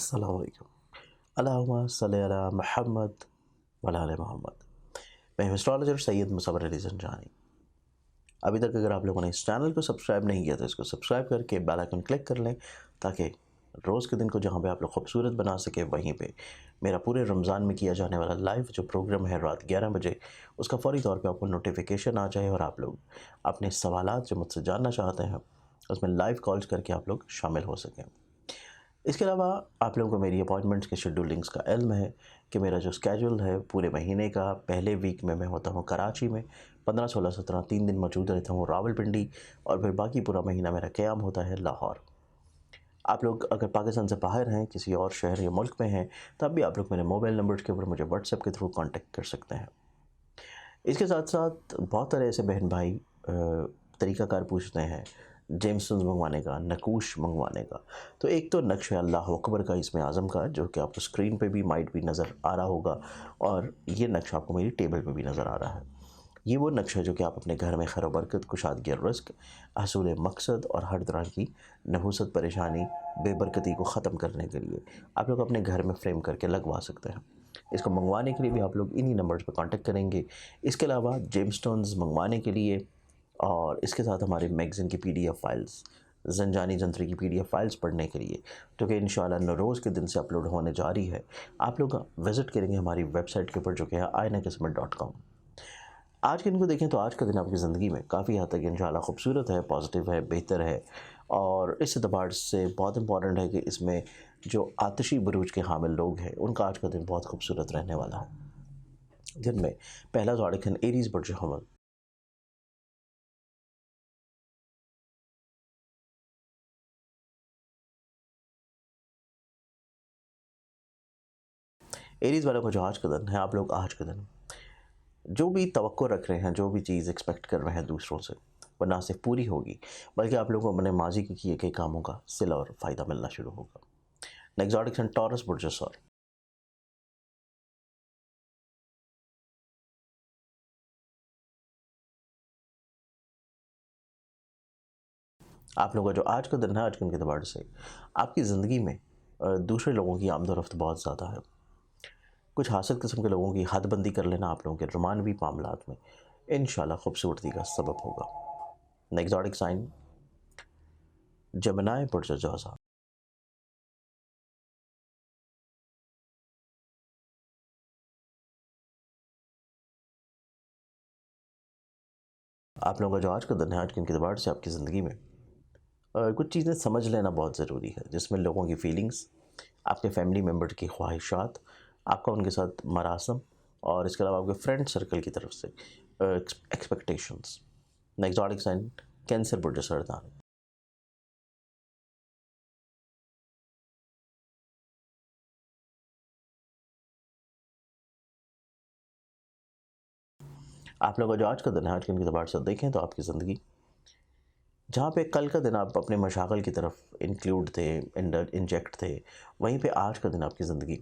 अस्सलाम वालेकुम। अल्लाहुम्मा सल्लि अला मुहम्मद व अला आले मोहम्मद। मैं हूं एस्ट्रोलॉजर सैयद मुसव्वर अली ज़ंजानी। अभी तक अगर आप लोगों ने इस चैनल को सब्सक्राइब नहीं किया तो इसको सब्सक्राइब करके बेल आइकन क्लिक कर लें, ताकि रोज़ के दिन को जहां पे आप लोग खूबसूरत बना सकें, वहीं पे मेरा पूरे रमज़ान में किया जाने वाला लाइव जो प्रोग्राम है रात 11 बजे, उसका फ़ौरी तौर पे आपको नोटिफिकेशन आ जाए और आप लोग अपने सवालात जो मुझसे जानना चाहते हैं उसमें लाइव कॉल्स करके आप लोग शामिल हो सकें। इसके अलावा आप लोगों को मेरी अपॉइंटमेंट्स के शेड्यूलिंग्स का इल्म है कि मेरा जो स्केड्यूल है पूरे महीने का, पहले वीक में मैं होता हूँ कराची में, 15, 16, 17 3 दिन मौजूद रहता हूँ रावलपिंडी, और फिर बाकी पूरा महीना मेरा क़याम होता है लाहौर। आप लोग अगर पाकिस्तान से बाहर हैं, किसी और शहर या मुल्क में हैं, तब भी आप लोग मेरे मोबाइल नंबर्स के ऊपर मुझे व्हाट्सएप के थ्रू कॉन्टेक्ट कर सकते हैं। इसके साथ साथ बहुत तरह ऐसे बहन भाई तरीक़ाकार पूछते हैं जेमस्टोन्स मंगवाने का, नक़ूश मंगवाने का। तो एक तो नक्श है अल्लाह अकबर का इसमें आज़म का, जो कि आपको स्क्रीन पे भी माइट भी नज़र आ रहा होगा, और ये नक्श आपको मेरी टेबल पे भी नज़र आ रहा है। ये वो नक्श है जो कि आप अपने घर में खैर बरकत, कुशादगी रिज़्क़, हसूल मकसद और हर तरह की नहुसत, परेशानी, बेबरकती को ख़त्म करने के लिए आप लोग अपने घर में फ्रेम करके लगवा सकते हैं। इसको मंगवाने के लिए भी आप लोग इन्हीं नंबर्स पर कांटेक्ट करेंगे। इसके अलावा जेमस्टोन्स मंगवाने के लिए और इसके साथ हमारे मैगज़ीन की पीडीएफ फाइल्स, ज़ंजानी जंत्री की पीडीएफ फाइल्स पढ़ने के लिए, जो कि इंशाल्लाह नौरोज़ के दिन से अपलोड होने जा रही है, आप लोग विज़िट करेंगे हमारी वेबसाइट के ऊपर, जो कि है ainaqismat.com। आज के दिन को देखें तो आज का दिन आपकी ज़िंदगी में काफ़ी हद तक इंशाल्लाह खूबसूरत है, पॉजिटिव है, बेहतर है, और इस एतबार से बहुत इंपॉर्टेंट है कि इसमें जो आतिशी बुरूज के हामिल लोग हैं उनका आज का दिन बहुत खूबसूरत रहने वाला है। दिन में पहला ज़ोडिक एरीज़ बुर्ज हमल। एरीज़ वालों का जो आज का दिन है, आप लोग आज का दिन जो भी तवक्को रख रहे हैं, जो भी चीज़ एक्सपेक्ट कर रहे हैं दूसरों से, वो ना सिर्फ पूरी होगी, बल्कि आप लोगों को अपने माजी के किए गए कामों का सिला और फ़ायदा मिलना शुरू होगा। नेक्स्ट ज़ोडिक सन टॉरस बुर्ज सौर। आप लोगों का जो आज का दिन है, आज के दिन के एतबार से आपकी ज़िंदगी में दूसरे लोगों की आमद-ओ-रफ़्त बहुत ज़्यादा है। कुछ हासिल किस्म के लोगों की हदबंदी कर लेना आप लोगों के रोमानवी मामलात में इंशाल्लाह खूबसूरती का सबब होगा। नेक्स्ट ज़ोडिक साइन जेमिनी बुर्ज जौज़ा। आप लोगों का जो आज का दिन है, आज के दिन के एतबार से आपकी ज़िंदगी में कुछ चीज़ें समझ लेना बहुत ज़रूरी है, जिसमें लोगों की फीलिंग्स, आपके फैमिली मेम्बर की ख्वाहिशात, आपका उनके साथ मरासम, और इसके अलावा आपके फ्रेंड सर्कल की तरफ से expectations. Next zodiac sign Cancer बुर्ज सरदान। आप लोगों का जो आज का दिन है, आज के दिन के एतबार से देखें तो आपकी ज़िंदगी जहाँ पे कल का दिन आप अपने मशागल की तरफ इंक्लूड थे, इंजेक्ट थे, वहीं पे आज का दिन आपकी ज़िंदगी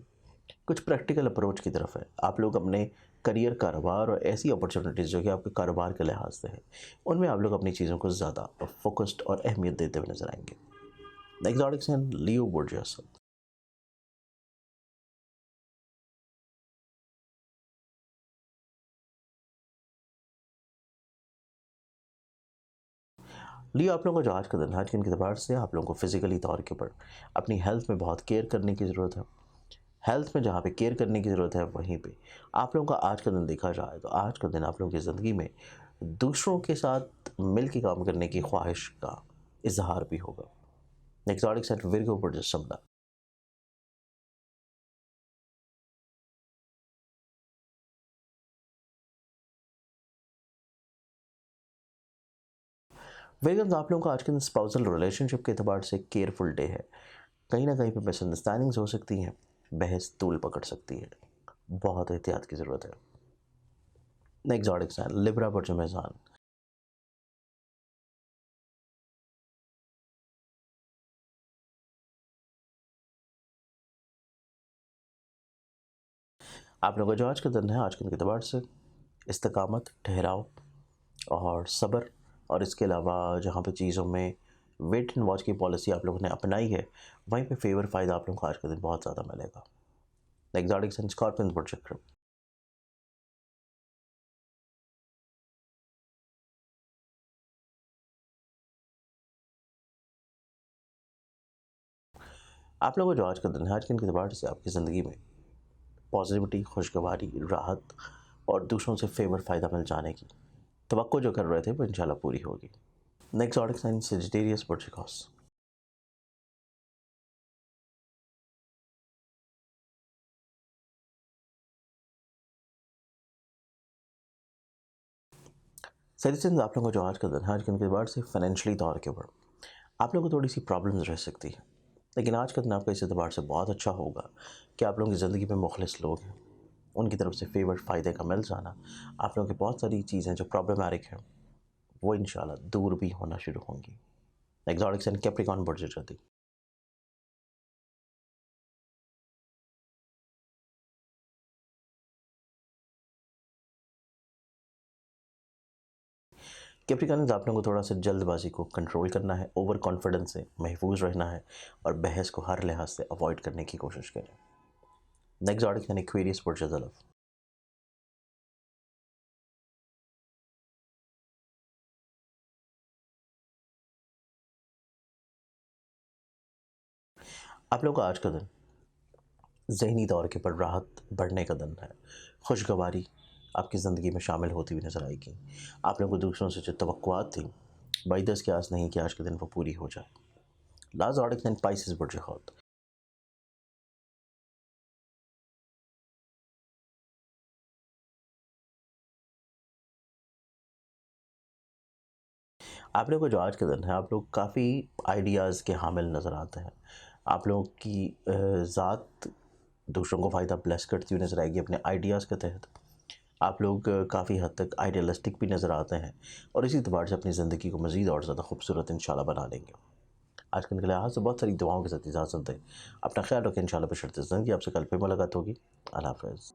कुछ प्रैक्टिकल अप्रोच की तरफ है। आप लोग अपने करियर, कारोबार और ऐसी अपॉर्चुनिटीज़ जो कि आपके कारोबार के लिहाज से है, उनमें आप लोग अपनी चीज़ों को ज़्यादा फोकस्ड और अहमियत देते हुए नजर आएंगे। नेक्स्ट ज़ोडिक साइन लियो बुर्ज असद। लियो आप लोगों का जो आज का दिन है, आज के दिन के एतबार से आप लोगों को फिजिकली तौर के ऊपर अपनी हेल्थ में बहुत केयर करने की ज़रूरत है। हेल्थ में जहाँ पे केयर करने की ज़रूरत है, वहीं पे आप लोगों का आज का दिन देखा जाए तो आज का दिन आप लोगों की ज़िंदगी में दूसरों के साथ मिल के काम करने की ख्वाहिश का इजहार भी होगा। नेक्स्ट ज़ोडिक साइन विर्गो बुर्ज शब्दा। विर्गन्स आप लोगों का आज के दिन स्पाउसल रिलेशनशिप के एतबार से केयरफुल डे है। कहीं ना कहीं पे मिसअंडरस्टैंडिंग्स हो सकती हैं, बहस तूल पकड़ सकती है, बहुत एहतियात की ज़रूरत है। नेक्स्ट ज़ोडिक साइन लिब्रा बुर्ज मेज़ान। आप लोगों का जो आज का दिन है, आज के दिन के एतबार से इस्तकामत, ठहराव और सब्र, और इसके अलावा जहाँ पे चीज़ों में वेट एंड वॉच की पॉलिसी आप लोगों ने अपनाई है, वहीं पे फेवर फ़ायदा आप लोगों को आज के दिन बहुत ज़्यादा मिलेगा। एग्जॉटिक एंड स्कॉर्पियन बढ़ चक्र, आप लोगों को जो आज का दिन है, आज के दिन के एतबार से आपकी ज़िंदगी में पॉजिटिविटी, खुशगवारी, राहत और दूसरों से फेवर फ़ायदा मिल जाने की तवक्को जो कर रहे थे वो इंशाल्लाह पूरी होगी। नेक्स्ट ऑडिक साइन सेजिटेरियस बर्चिकॉस। सजेशन आप लोगों को जो आज का दिन है, आज के दिन के बाद से फाइनेंशियली तौर के ऊपर आप लोगों को थोड़ी सी प्रॉब्लम्स रह सकती है, लेकिन आज का दिन आपका इस एतबार से बहुत अच्छा होगा कि आप लोगों की ज़िंदगी में मुखलिस लोग हैं, उनकी तरफ से फेवर फ़ायदे का मिल जाना, आप लोगों की बहुत सारी चीज़ें जो प्रॉब्लमैटिक हैं वो इंशाल्लाह दूर भी होना शुरू होंगी। एग्जॉटिक्स एंड कैप्रिकॉन बढ़ जाती। कैप्रिकॉन्स आप लोगों को थोड़ा सा जल्दबाजी को कंट्रोल करना है, ओवर कॉन्फिडेंस से महफूज रहना है और बहस को हर लिहाज से अवॉइड करने की कोशिश करें। नेक्स्ट ऑडिक यानी एक्वेरियस बढ़ जाता। आप लोगों का आज का दिन ज़हनी तौर के ऊपर राहत बढ़ने का दिन है, खुशगवारी आपकी ज़िंदगी में शामिल होती हुई नज़र आएगी। आप लोगों को दूसरों से जो तवक्कुआत थी बाइदस की आस नहीं कि आज के दिन वो पूरी हो जाए। लास्ट ऑडिक एंड पाइसिस बढ़ जात। आप लोगों को जो आज का दिन है, आप लोग काफ़ी आइडियाज़ के हामिल नज़र आते हैं। आप लोगों की ज़ात दूसरों को फ़ायदा ब्लेस करती हुई नज़र आएगी अपने आइडियाज़ के तहत। आप लोग काफ़ी हद तक आइडियलिस्टिक भी नज़र आते हैं और इसी एतबार से अपनी ज़िंदगी को मज़ीद और ज़्यादा खूबसूरत इंशाल्लाह बना लेंगे। आज के लिहाज से बहुत सारी दुआओं के साथ इजाज़त दें। अपना ख्याल रखें, इंशाल्लाह बशर्ते ज़िंदगी आपसे कल फिर मुलाकात होगी। अल्लाह हाफ़िज़।